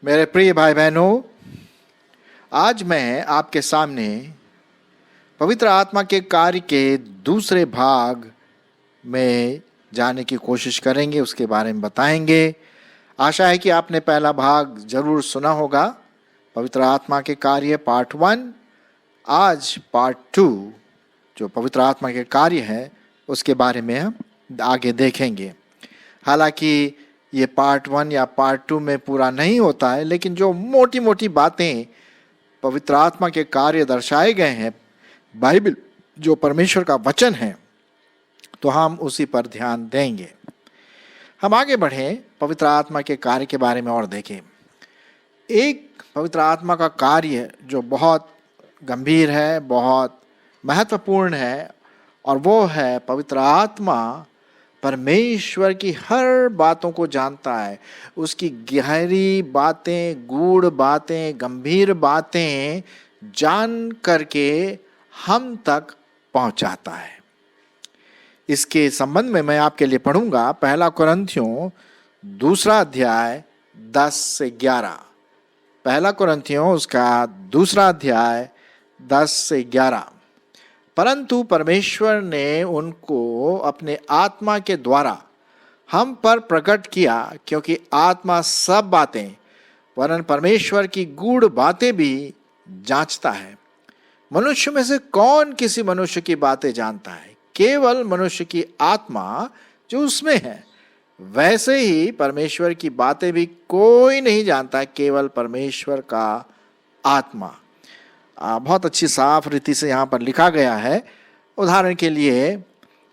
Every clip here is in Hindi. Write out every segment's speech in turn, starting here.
मेरे प्रिय भाई बहनों, आज मैं आपके सामने पवित्र आत्मा के कार्य के दूसरे भाग में जाने की कोशिश करेंगे, उसके बारे में बताएंगे। आशा है कि आपने पहला भाग जरूर सुना होगा, पवित्र आत्मा के कार्य पार्ट 1। आज पार्ट 2 जो पवित्र आत्मा के कार्य है उसके बारे में हम आगे देखेंगे। हालांकि ये पार्ट 1 या पार्ट 2 में पूरा नहीं होता है, लेकिन जो मोटी मोटी बातें पवित्र आत्मा के कार्य दर्शाए गए हैं, बाइबल जो परमेश्वर का वचन है, तो हम उसी पर ध्यान देंगे। हम आगे बढ़ें, पवित्र आत्मा के कार्य के बारे में और देखें। एक पवित्र आत्मा का कार्य जो बहुत गंभीर है, बहुत महत्वपूर्ण है, और वो है पवित्र आत्मा परमेश्वर की हर बातों को जानता है। उसकी गहरी बातें, गूढ़ बातें, गंभीर बातें जान करके हम तक पहुंचाता है। इसके संबंध में मैं आपके लिए पढ़ूंगा पहला कुरिन्थियों 2 अध्याय 10 से 11। पहला कुरिन्थियों उसका 2 अध्याय 10 से 11। परंतु परमेश्वर ने उनको अपने आत्मा के द्वारा हम पर प्रकट किया, क्योंकि आत्मा सब बातें वरन परमेश्वर की गूढ़ बातें भी जांचता है। मनुष्य में से कौन किसी मनुष्य की बातें जानता है? केवल मनुष्य की आत्मा जो उसमें है। वैसे ही परमेश्वर की बातें भी कोई नहीं जानता, केवल परमेश्वर का आत्मा। बहुत अच्छी साफ रीति से यहाँ पर लिखा गया है। उदाहरण के लिए,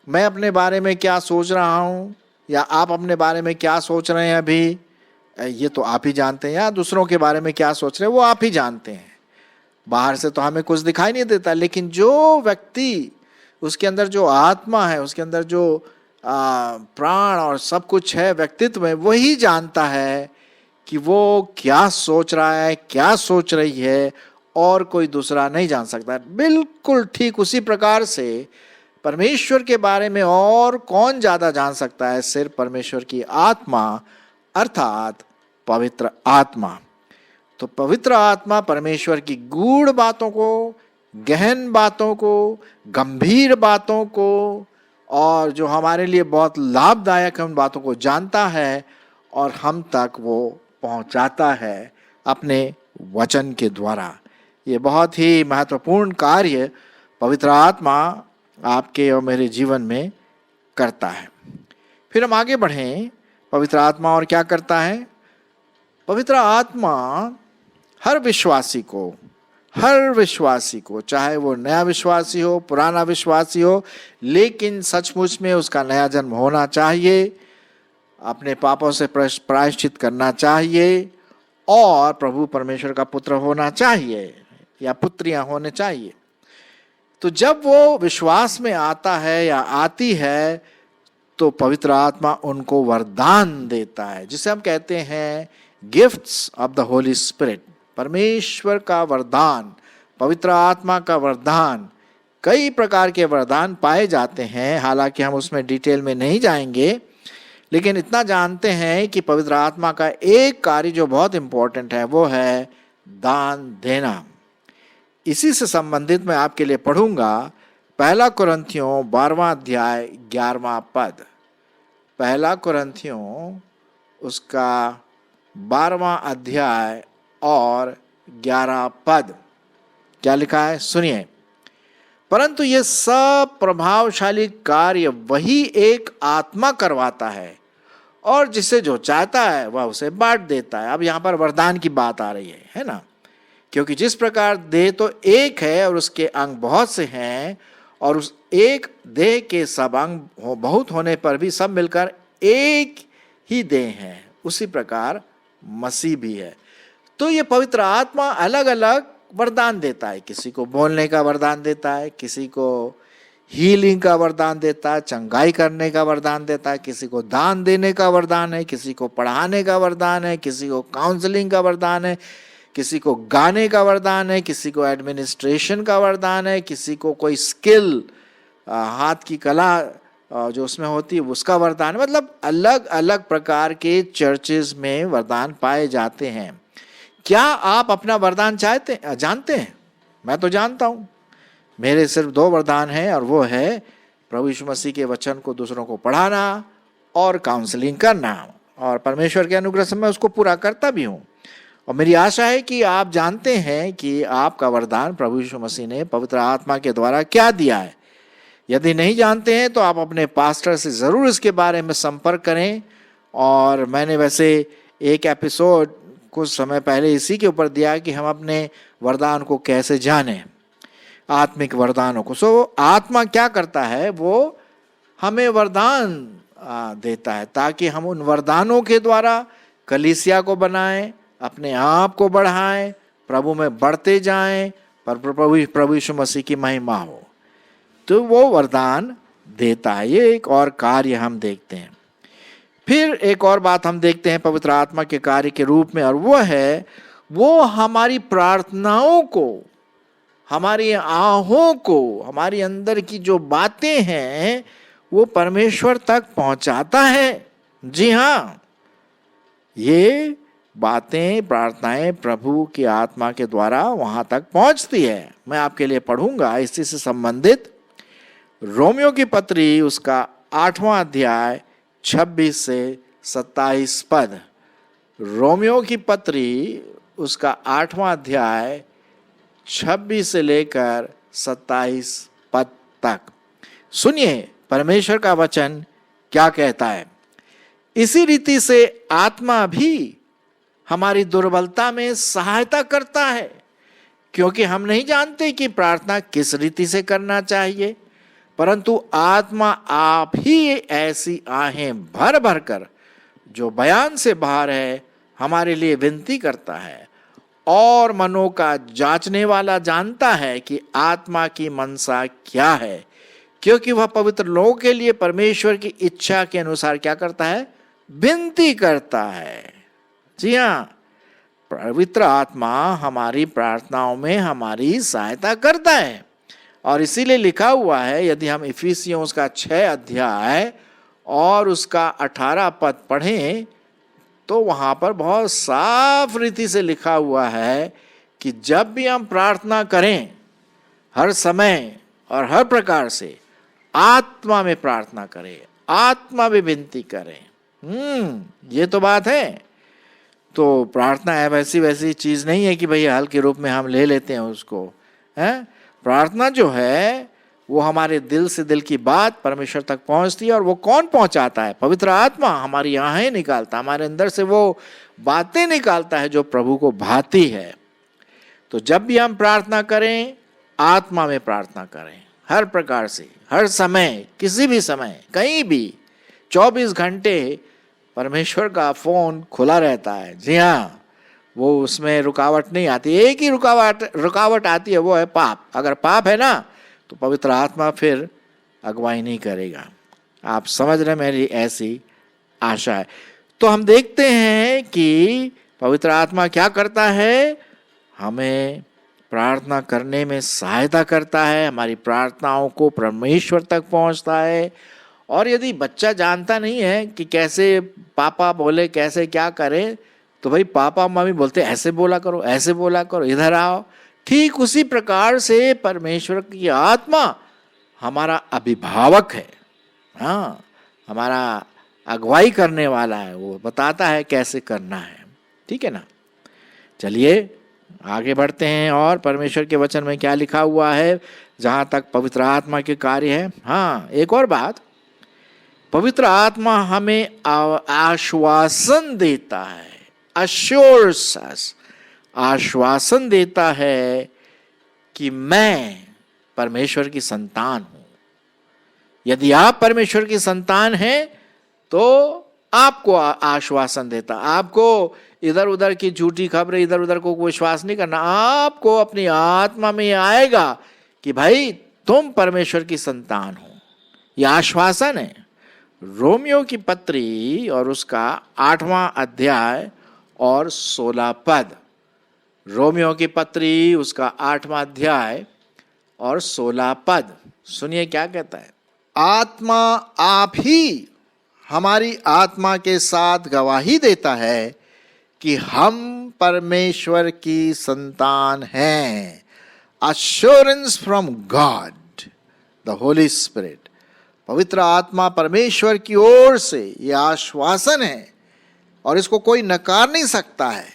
मैं अपने बारे में क्या सोच रहा हूँ या आप अपने बारे में क्या सोच रहे हैं अभी, ये तो आप ही जानते हैं। या दूसरों के बारे में क्या सोच रहे हैं वो आप ही जानते हैं। बाहर से तो हमें कुछ दिखाई नहीं देता, लेकिन जो व्यक्ति, उसके अंदर जो आत्मा है, उसके अंदर जो प्राण और सब कुछ है व्यक्तित्व में, वही जानता है कि वो क्या सोच रहा है, क्या सोच रही है, और कोई दूसरा नहीं जान सकता। बिल्कुल ठीक उसी प्रकार से परमेश्वर के बारे में और कौन ज्यादा जान सकता है? सिर्फ परमेश्वर की आत्मा, अर्थात पवित्र आत्मा। तो पवित्र आत्मा परमेश्वर की गूढ़ बातों को, गहन बातों को, गंभीर बातों को, और जो हमारे लिए बहुत लाभदायक है, उन बातों को जानता है और हम तक वो पहुंचाता है अपने वचन के द्वारा। ये बहुत ही महत्वपूर्ण कार्य पवित्र आत्मा आपके और मेरे जीवन में करता है। फिर हम आगे बढ़ें, पवित्र आत्मा और क्या करता है? पवित्र आत्मा हर विश्वासी को, चाहे वो नया विश्वासी हो, पुराना विश्वासी हो, लेकिन सचमुच में उसका नया जन्म होना चाहिए, अपने पापों से प्रायश्चित करना चाहिए, और प्रभु परमेश्वर का पुत्र होना चाहिए या पुत्रियां होने चाहिए। तो जब वो विश्वास में आता है या आती है, तो पवित्र आत्मा उनको वरदान देता है, जिसे हम कहते हैं gifts of the Holi spirit. परमेश्वर का वरदान, पवित्र आत्मा का वरदान, कई प्रकार के वरदान पाए जाते हैं। हालांकि हम उसमें डिटेल में नहीं जाएंगे, लेकिन इतना जानते हैं कि पवित्र आत्मा का एक कार्य जो बहुत इंपॉर्टेंट है, वो है दान देना। इसी से संबंधित मैं आपके लिए पढ़ूंगा पहला कुरिन्थियों 12 अध्याय 11वां पद। पहला कुरिन्थियों उसका 12वां अध्याय और 11 पद क्या लिखा है, सुनिए। परंतु ये सब प्रभावशाली कार्य वही एक आत्मा करवाता है, और जिसे जो चाहता है वह उसे बांट देता है। अब यहाँ पर वरदान की बात आ रही है ना, क्योंकि जिस प्रकार देह तो एक है और उसके अंग बहुत से हैं, और उस एक देह के सब अंग बहुत होने पर भी सब मिलकर एक ही देह है, उसी प्रकार मसीह भी है। तो ये पवित्र आत्मा अलग अलग वरदान देता है। किसी को बोलने का वरदान देता है, किसी को हीलिंग का वरदान देता है, चंगाई करने का वरदान देता है, किसी को दान देने का वरदान है, किसी को पढ़ाने का वरदान है, किसी को काउंसलिंग का वरदान है, किसी को गाने का वरदान है, किसी को एडमिनिस्ट्रेशन का वरदान है, किसी को कोई स्किल हाथ की कला जो उसमें होती है उसका वरदान है। मतलब अलग अलग प्रकार के चर्चेज में वरदान पाए जाते हैं। क्या आप अपना वरदान जानते हैं? मैं तो जानता हूं। मेरे सिर्फ 2 वरदान हैं और वो है प्रभु यीशु मसीह के वचन को दूसरों को पढ़ाना और काउंसलिंग करना, और परमेश्वर के अनुग्रह से मैं उसको पूरा करता भी हूं। और मेरी आशा है कि आप जानते हैं कि आपका वरदान प्रभु यीशु मसीह ने पवित्र आत्मा के द्वारा क्या दिया है। यदि नहीं जानते हैं तो आप अपने पास्टर से ज़रूर इसके बारे में संपर्क करें। और मैंने वैसे एक एपिसोड कुछ समय पहले इसी के ऊपर दिया कि हम अपने वरदान को कैसे जानें, आत्मिक वरदानों को। सो आत्मा क्या करता है, वो हमें वरदान देता है ताकि हम उन वरदानों के द्वारा कलीसिया को बनाएं, अपने आप को बढ़ाएं, प्रभु में बढ़ते जाएं, पर प्रभु यीशु मसीह की महिमा हो। तो वो वरदान देता है। ये एक और कार्य हम देखते हैं। फिर एक और बात हम देखते हैं पवित्र आत्मा के कार्य के रूप में, और वो है वो हमारी प्रार्थनाओं को, हमारी आहों को, हमारी अंदर की जो बातें हैं वो परमेश्वर तक पहुंचाता है। जी हाँ, ये बातें, प्रार्थनाएं प्रभु की आत्मा के द्वारा वहां तक पहुंचती है। मैं आपके लिए पढ़ूंगा इसी से संबंधित रोमियो की पत्री उसका 8वां अध्याय 26 से 27 पद। रोमियो की पत्री उसका 8वां अध्याय 26 से लेकर 27 पद तक। सुनिए परमेश्वर का वचन क्या कहता है। इसी रीति से आत्मा भी हमारी दुर्बलता में सहायता करता है, क्योंकि हम नहीं जानते कि प्रार्थना किस रीति से करना चाहिए, परंतु आत्मा आप ही ऐसी आहें भर भर कर जो बयान से बाहर है हमारे लिए विनती करता है। और मनों का जांचने वाला जानता है कि आत्मा की मनसा क्या है, क्योंकि वह पवित्र लोगों के लिए परमेश्वर की इच्छा के अनुसार क्या करता है, विनती करता है। जी हाँ, पवित्र आत्मा हमारी प्रार्थनाओं में हमारी सहायता करता है। और इसीलिए लिखा हुआ है, यदि हम इफिसियों उसका 6 अध्याय और उसका 18 पद पढ़ें तो वहाँ पर बहुत साफ रीति से लिखा हुआ है कि जब भी हम प्रार्थना करें, हर समय और हर प्रकार से आत्मा में प्रार्थना करें, आत्मा में विनती करें। ये तो बात है। तो प्रार्थना है वैसी चीज नहीं है कि भैया हल्के रूप में हम ले लेते हैं उसको, है। प्रार्थना जो है वो हमारे दिल से दिल की बात परमेश्वर तक पहुंचती है। और वो कौन पहुंचाता है? पवित्र आत्मा हमारी आहें निकालता, हमारे अंदर से वो बातें निकालता है जो प्रभु को भाती है। तो जब भी हम प्रार्थना करें, आत्मा में प्रार्थना करें, हर प्रकार से, हर समय, किसी भी समय, कहीं भी, 24 घंटे परमेश्वर का फोन खुला रहता है। जी हाँ, वो उसमें रुकावट नहीं आती। एक ही रुकावट आती है, वो है पाप। अगर पाप है ना तो पवित्र आत्मा फिर अगुवाई नहीं करेगा। आप समझ रहे, मेरी ऐसी आशा है। तो हम देखते हैं कि पवित्र आत्मा क्या करता है, हमें प्रार्थना करने में सहायता करता है, हमारी प्रार्थनाओं को परमेश्वर तक पहुंचता है। और यदि बच्चा जानता नहीं है कि कैसे पापा बोले, कैसे क्या करे, तो भाई पापा मम्मी बोलते ऐसे बोला करो, ऐसे बोला करो, इधर आओ। ठीक उसी प्रकार से परमेश्वर की आत्मा हमारा अभिभावक है। हाँ, हमारा अगुवाई करने वाला है, वो बताता है कैसे करना है। ठीक है ना। चलिए आगे बढ़ते हैं और परमेश्वर के वचन में क्या लिखा हुआ है जहां तक पवित्र आत्मा के कार्य है। हाँ, एक और बात, पवित्र आत्मा हमें आश्वासन देता है, अश्योर्स अस, आश्वासन देता है कि मैं परमेश्वर की संतान हूं। यदि आप परमेश्वर की संतान हैं तो आपको आश्वासन देता, आपको इधर उधर की झूठी खबरें, इधर उधर को विश्वास नहीं करना। आपको अपनी आत्मा में आएगा कि भाई तुम परमेश्वर की संतान हो। यह आश्वासन है। रोमियो की पत्री और उसका 8वां अध्याय और 16 पद। रोमियो की पत्री उसका 8वां अध्याय और 16 पद। सुनिए क्या कहता है। आत्मा आप ही हमारी आत्मा के साथ गवाही देता है कि हम परमेश्वर की संतान हैं। Assurance from God the Holi spirit. पवित्र आत्मा परमेश्वर की ओर से यह आश्वासन है और इसको कोई नकार नहीं सकता है।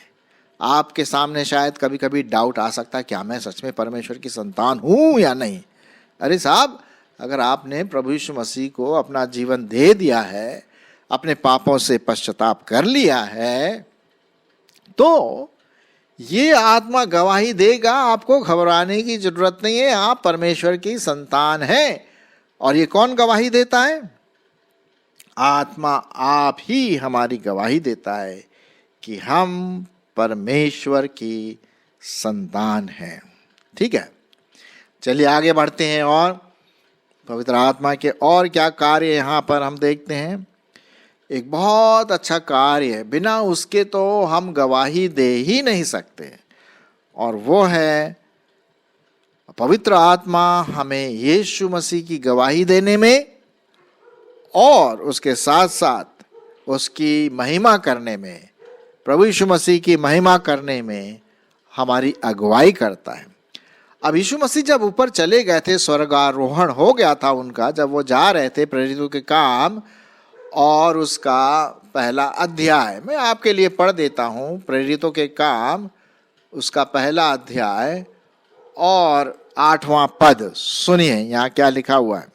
आपके सामने शायद कभी कभी डाउट आ सकता है, क्या मैं सच में परमेश्वर की संतान हूं या नहीं। अरे साहब, अगर आपने प्रभु यीशु मसीह को अपना जीवन दे दिया है, अपने पापों से पश्चाताप कर लिया है, तो ये आत्मा गवाही देगा। आपको घबराने की जरूरत नहीं है, आप परमेश्वर की संतान हैं। और ये कौन गवाही देता है? आत्मा आप ही हमारी गवाही देता है कि हम परमेश्वर की संतान हैं। ठीक है, चलिए आगे बढ़ते हैं और पवित्र आत्मा के और क्या कार्य यहाँ पर हम देखते हैं। एक बहुत अच्छा कार्य है, बिना उसके तो हम गवाही दे ही नहीं सकते, और वो है पवित्र आत्मा हमें यीशु मसीह की गवाही देने में और उसके साथ साथ उसकी महिमा करने में, प्रभु यीशु मसीह की महिमा करने में हमारी अगुवाई करता है। अब यीशु मसीह जब ऊपर चले गए थे, स्वर्गारोहण हो गया था उनका, जब वो जा रहे थे प्रेरितों के काम, और उसका पहला अध्याय मैं आपके लिए पढ़ देता हूँ। प्रेरितों के काम उसका पहला अध्याय और 8वां पद सुनिए, यहाँ क्या लिखा हुआ है।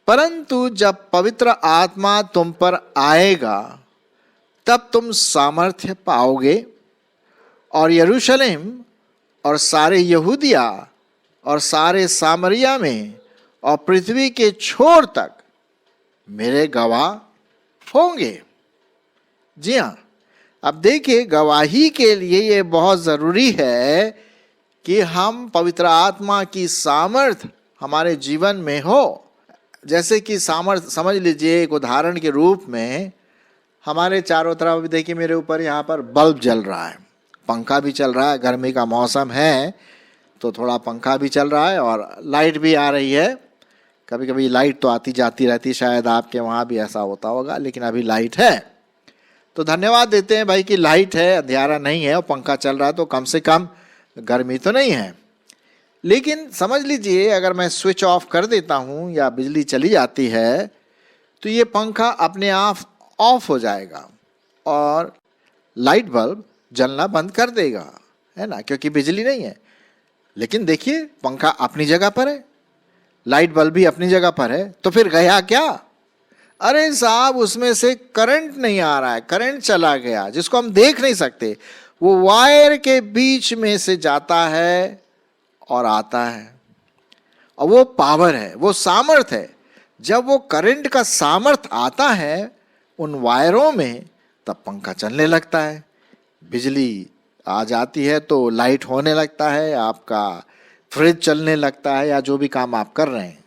परंतु जब पवित्र आत्मा तुम पर आएगा तब तुम सामर्थ्य पाओगे, और यरूशलेम और सारे यहूदिया और सारे सामरिया में और पृथ्वी के छोर तक मेरे गवाह होंगे। जी हाँ, अब देखिए, गवाही के लिए ये बहुत ज़रूरी है कि हम पवित्र आत्मा की सामर्थ हमारे जीवन में हो। जैसे कि सामर्थ समझ लीजिए, एक उदाहरण के रूप में हमारे चारों तरफ, देखिए मेरे ऊपर यहाँ पर बल्ब जल रहा है, पंखा भी चल रहा है, गर्मी का मौसम है तो थोड़ा पंखा भी चल रहा है और लाइट भी आ रही है। कभी कभी लाइट तो आती जाती रहती, शायद आपके वहाँ भी ऐसा होता होगा, लेकिन अभी लाइट है तो धन्यवाद देते हैं भाई कि लाइट है, अंधेरा नहीं है और पंखा चल रहा है, तो कम से कम गर्मी तो नहीं है। लेकिन समझ लीजिए, अगर मैं स्विच ऑफ कर देता हूँ या बिजली चली जाती है तो ये पंखा अपने आप ऑफ हो जाएगा और लाइट बल्ब जलना बंद कर देगा, है ना, क्योंकि बिजली नहीं है। लेकिन देखिए, पंखा अपनी जगह पर है, लाइट बल्ब भी अपनी जगह पर है, तो फिर गया क्या? अरे साहब, उसमें से करंट नहीं आ रहा है, करंट चला गया जिसको हम देख नहीं सकते। वो वायर के बीच में से जाता है और आता है, और वो पावर है, वो सामर्थ है। जब वो करंट का सामर्थ आता है उन वायरों में, तब पंखा चलने लगता है, बिजली आ जाती है तो लाइट होने लगता है, आपका फ्रिज चलने लगता है, या जो भी काम आप कर रहे हैं।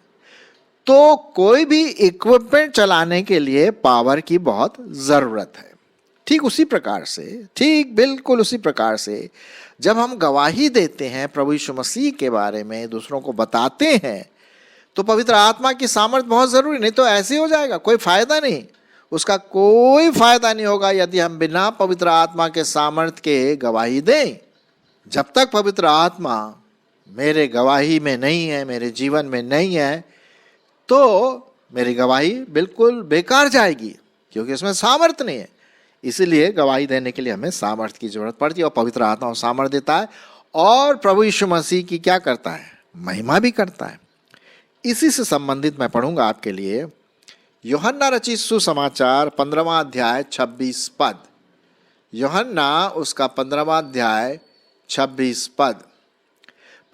तो कोई भी इक्विपमेंट चलाने के लिए पावर की बहुत ज़रूरत है। ठीक उसी प्रकार से, ठीक बिल्कुल उसी प्रकार से, जब हम गवाही देते हैं प्रभु यीशु मसीह के बारे में, दूसरों को बताते हैं, तो पवित्र आत्मा की सामर्थ बहुत ज़रूरी। नहीं तो ऐसे हो जाएगा, कोई फायदा नहीं, उसका कोई फायदा नहीं होगा यदि हम बिना पवित्र आत्मा के सामर्थ के गवाही दें। जब तक पवित्र आत्मा मेरे गवाही में नहीं है, मेरे जीवन में नहीं है, तो मेरी गवाही बिल्कुल बेकार जाएगी, क्योंकि उसमें सामर्थ नहीं है। इसीलिए गवाही देने के लिए हमें सामर्थ की जरूरत पड़ती है, और पवित्र आत्मा सामर्थ देता है, और प्रभु यीशु मसीह की क्या करता है? महिमा भी करता है। इसी से संबंधित मैं पढ़ूंगा आपके लिए यूहन्ना रचित सुसमाचार 15वां अध्याय 26 पद। यूहन्ना उसका 15वां अध्याय 26 पद।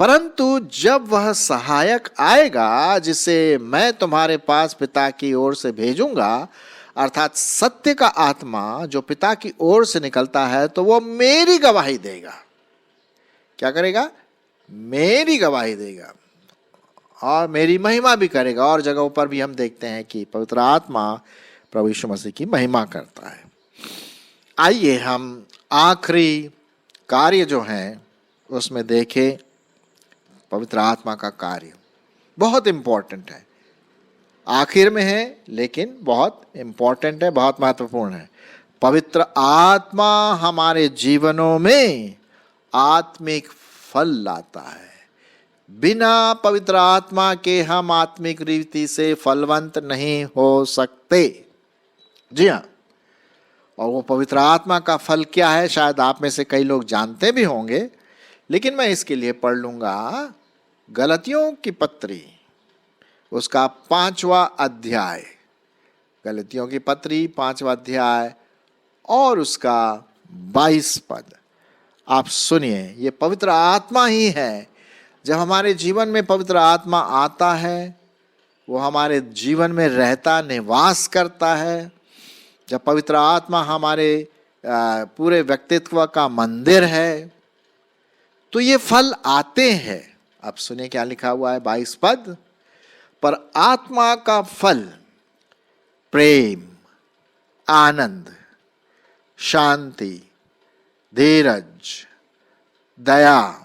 परंतु जब वह सहायक आएगा, जिसे मैं तुम्हारे पास पिता की ओर से भेजूंगा, अर्थात सत्य का आत्मा जो पिता की ओर से निकलता है, तो वो मेरी गवाही देगा। क्या करेगा? मेरी गवाही देगा और मेरी महिमा भी करेगा। और जगहों पर भी हम देखते हैं कि पवित्र आत्मा प्रभु यीशु मसीह की महिमा करता है। आइए हम आखिरी कार्य जो है उसमें देखें पवित्र आत्मा का कार्य बहुत इंपॉर्टेंट है, आखिर में है लेकिन बहुत इंपॉर्टेंट है, बहुत महत्वपूर्ण है। पवित्र आत्मा हमारे जीवनों में आत्मिक फल लाता है। बिना पवित्र आत्मा के हम आत्मिक रीति से फलवंत नहीं हो सकते। जी हाँ, और वो पवित्र आत्मा का फल क्या है शायद आप में से कई लोग जानते भी होंगे, लेकिन मैं इसके लिए पढ़ लूंगा गलतियों की पत्री, उसका 5वां अध्याय, गलतियों की पत्री 5वां अध्याय और उसका 22 पद। आप सुनिए, ये पवित्र आत्मा ही है। जब हमारे जीवन में पवित्र आत्मा आता है, वो हमारे जीवन में रहता, निवास करता है। जब पवित्र आत्मा हमारे पूरे व्यक्तित्व का मंदिर है, तो ये फल आते हैं। अब सुनिए क्या लिखा हुआ है 22 पद। पर आत्मा का फल प्रेम, आनंद, शांति, धीरज, दया,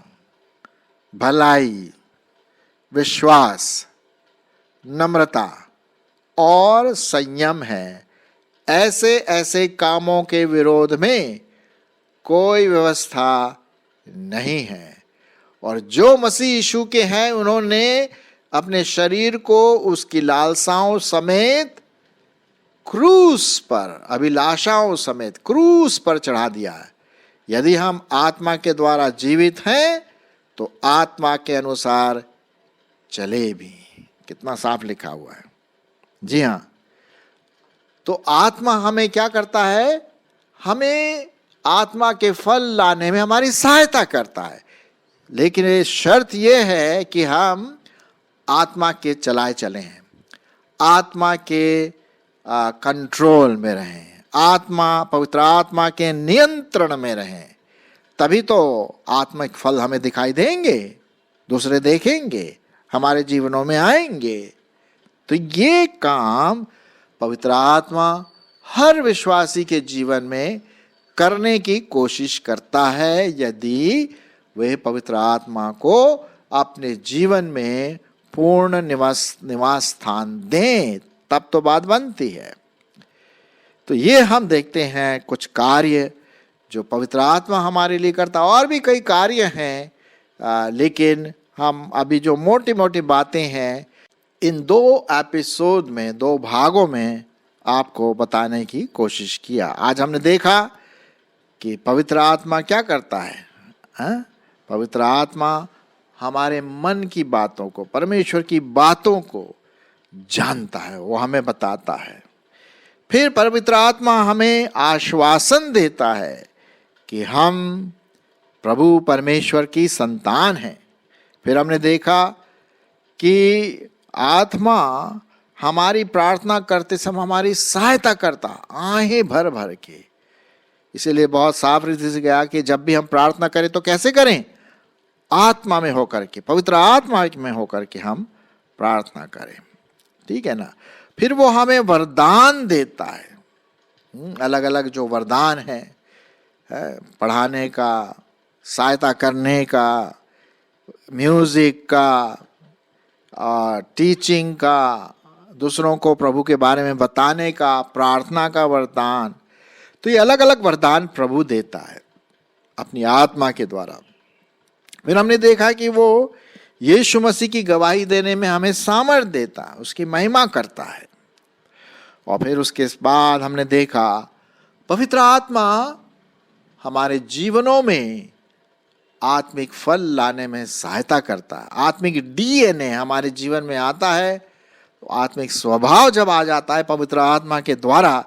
भलाई, विश्वास, नम्रता और संयम है। ऐसे ऐसे कामों के विरोध में कोई व्यवस्था नहीं है। और जो मसीह यीशु के हैं, उन्होंने अपने शरीर को उसकी लालसाओं समेत क्रूस पर, अभिलाषाओं समेत क्रूस पर चढ़ा दिया है। यदि हम आत्मा के द्वारा जीवित हैं तो आत्मा के अनुसार चले भी। कितना साफ लिखा हुआ है। जी हाँ, तो आत्मा हमें क्या करता है? हमें आत्मा के फल लाने में हमारी सहायता करता है, लेकिन ये शर्त यह है कि हम आत्मा के चलाए चले हैं, आत्मा के कंट्रोल में रहें, आत्मा, पवित्र आत्मा के नियंत्रण में रहें। तभी तो आत्मिक फल हमें दिखाई देंगे, दूसरे देखेंगे, हमारे जीवनों में आएंगे। तो ये काम पवित्र आत्मा हर विश्वासी के जीवन में करने की कोशिश करता है, यदि वे पवित्र आत्मा को अपने जीवन में पूर्ण निवास स्थान दें, तब तो बात बनती है। तो ये हम देखते हैं कुछ कार्य जो पवित्र आत्मा हमारे लिए करता। और भी कई कार्य हैं, लेकिन हम अभी जो मोटी मोटी बातें हैं इन 2 एपिसोड में, 2 भागों में आपको बताने की कोशिश किया। आज हमने देखा कि पवित्र आत्मा क्या करता है। पवित्र आत्मा हमारे मन की बातों को, परमेश्वर की बातों को जानता है, वो हमें बताता है। फिर पवित्र आत्मा हमें आश्वासन देता है कि हम प्रभु परमेश्वर की संतान हैं। फिर हमने देखा कि आत्मा हमारी प्रार्थना करते समय हमारी सहायता करता, आहें भर भर के। इसीलिए बहुत साफ रीति से गया कि जब भी हम प्रार्थना करें तो कैसे करें? आत्मा में होकर के, पवित्र आत्मा में होकर के हम प्रार्थना करें। ठीक है ना? फिर वो हमें वरदान देता है, अलग अलग जो वरदान है, पढ़ाने का, सहायता करने का, म्यूजिक का, टीचिंग का, दूसरों को प्रभु के बारे में बताने का, प्रार्थना का वरदान। तो ये अलग अलग वरदान प्रभु देता है अपनी आत्मा के द्वारा। फिर हमने देखा कि वो यीशु मसीह की गवाही देने में हमें सामर्थ देता है, उसकी महिमा करता है। और फिर उसके बाद हमने देखा पवित्र आत्मा हमारे जीवनों में आत्मिक फल लाने में सहायता करता है। आत्मिक डीएनए हमारे जीवन में आता है, तो आत्मिक स्वभाव जब आ जाता है पवित्र आत्मा के द्वारा,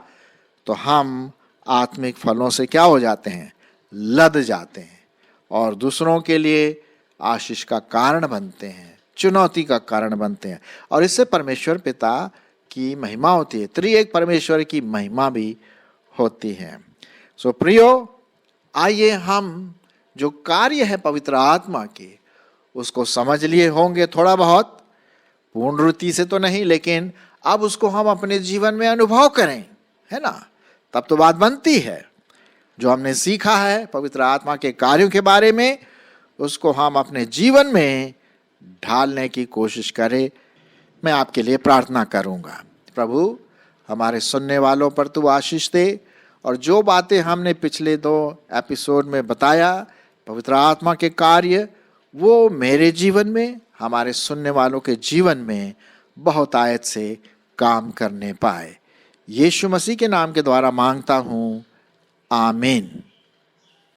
तो हम आत्मिक फलों से क्या हो जाते हैं? लद जाते हैं और दूसरों के लिए आशीष का कारण बनते हैं, चुनौती का कारण बनते हैं। और इससे परमेश्वर पिता की महिमा होती है, त्रिएक परमेश्वर की महिमा भी होती है। सो प्रियो, आइए हम जो कार्य है पवित्र आत्मा के, उसको समझ लिए होंगे थोड़ा बहुत, पूर्ण रीति से तो नहीं, लेकिन अब उसको हम अपने जीवन में अनुभव करें, है ना? तब तो बात बनती है। जो हमने सीखा है पवित्र आत्मा के कार्यों के बारे में, उसको हम अपने जीवन में ढालने की कोशिश करे। मैं आपके लिए प्रार्थना करूंगा। प्रभु, हमारे सुनने वालों पर तू आशीष दे, और जो बातें हमने पिछले 2 एपिसोड में बताया, पवित्र आत्मा के कार्य वो मेरे जीवन में, हमारे सुनने वालों के जीवन में बहुत आयत से काम करने पाए। यीशु मसीह के नाम के द्वारा मांगता हूँ, आमीन।